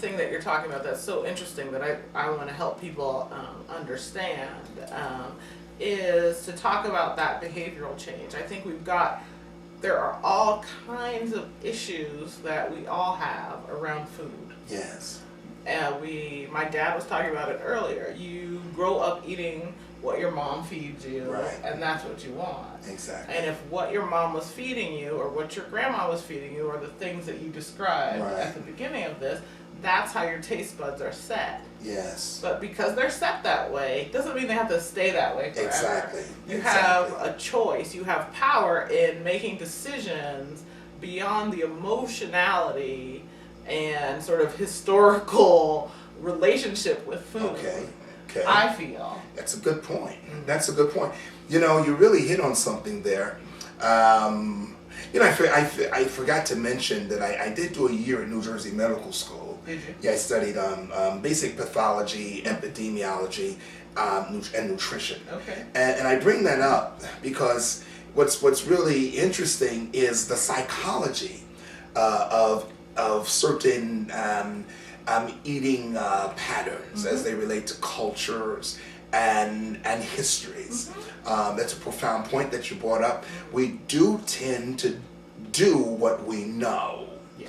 thing that you're talking about that's so interesting that I want to help people understand is to talk about that behavioral change. I think there are all kinds of issues that we all have around food. Yes. My dad was talking about it earlier. You grow up eating what your mom feeds you, right, and that's what you want. Exactly. And if what your mom was feeding you or what your grandma was feeding you are the things that you described right. at the beginning of this, that's how your taste buds are set. Yes. But because they're set that way, doesn't mean they have to stay that way forever. Exactly. You have a choice. You have power in making decisions beyond the emotionality and sort of historical relationship with food. Okay. I feel. That's a good point. That's a good point. You know, you really hit on something there. You know, I forgot to mention that I did do a year at New Jersey Medical School. Did you? Yeah, I studied basic pathology, epidemiology, and nutrition. Okay. And I bring that up because what's really interesting is the psychology of certain eating patterns as they relate to cultures and histories. That's a profound point that you brought up. We do tend to do what we know. Yeah.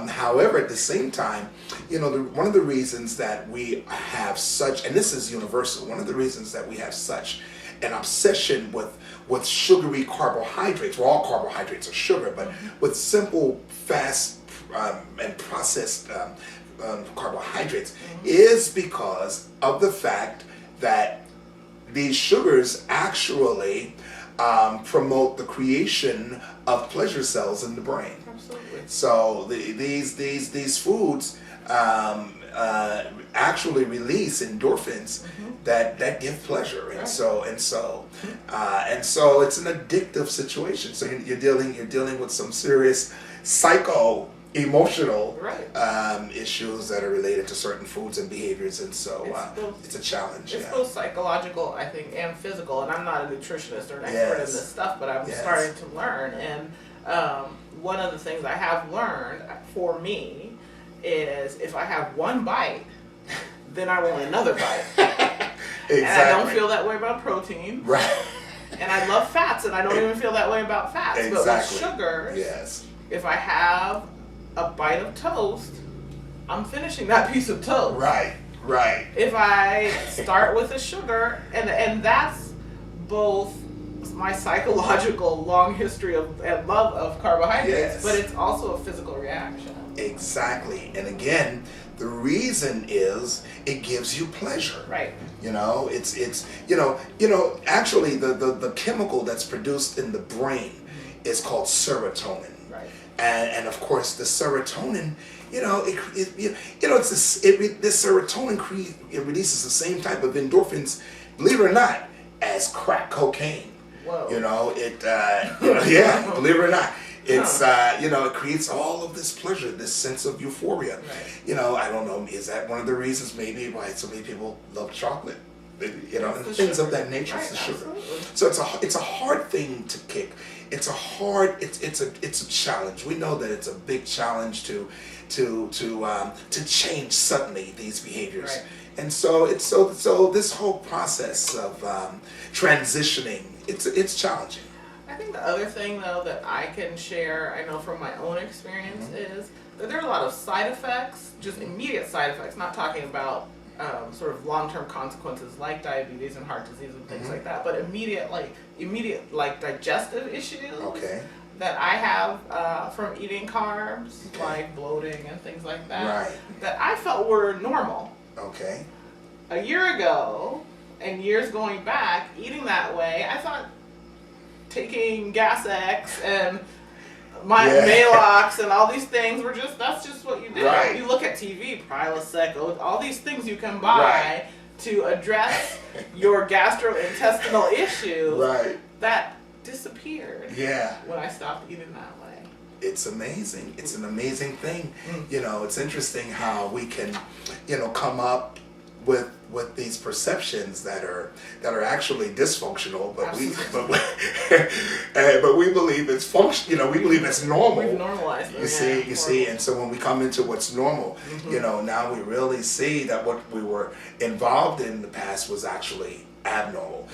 However, at the same time, you know, one of the reasons that we have such, and this is universal, one of the reasons that we have such an obsession with sugary carbohydrates, well, all carbohydrates are sugar, but with simple, fast, and processed carbohydrates is because of the fact that these sugars actually promote the creation of pleasure cells in the brain. Absolutely. So these foods actually release endorphins that give pleasure, and so it's an addictive situation. So you're dealing with some serious psycho-emotional issues that are related to certain foods and behaviors, and so it's a challenge. It's both psychological, I think, and physical. And I'm not a nutritionist or an expert in this stuff, but I'm starting to learn. And one of the things I have learned for me is if I have one bite, then I want another bite. Exactly. And I don't feel that way about protein. Right. And I love fats, and I don't even feel that way about fats. Exactly. But with sugars, if I have a bite of toast, I'm finishing that piece of toast. Right. If I start with a sugar, and that's both my psychological long history and love of carbohydrates, but it's also a physical reaction. Exactly. And again, the reason is it gives you pleasure. Right. You know, it's actually the chemical that's produced in the brain is called serotonin. Right. And of course the serotonin, this serotonin it releases the same type of endorphins, believe it or not, as crack cocaine. Whoa. Believe it or not. It's it creates all of this pleasure, this sense of euphoria. Right. I don't know, is that one of the reasons maybe why so many people love chocolate? And things sugar. of that nature. Right, it's the sugar. absolutely. So it's a hard thing to kick. It's a challenge. We know that it's a big challenge to change suddenly these behaviors. Right. And so this whole process of transitioning, it's challenging. I think the other thing, though, that I can share, I know from my own experience, is that there are a lot of side effects, just immediate side effects, not talking about sort of long-term consequences like diabetes and heart disease and things like that, but immediate digestive issues that I have from eating carbs, like bloating and things like that, that I felt were normal. Okay. A year ago, and years going back, eating that way, I thought taking Gas-X and Maalox and all these things that's just what you do. Right. You look at TV, Prilosec, all these things you can buy to address your gastrointestinal issues that disappeared when I stopped eating that way. It's amazing. It's an amazing thing. It's interesting how we can, come up with with these perceptions that are actually dysfunctional, but but we believe it's function. We believe it's normal. We've normalized them. You see, and so when we come into what's normal, now we really see that what we were involved in the past was actually abnormal.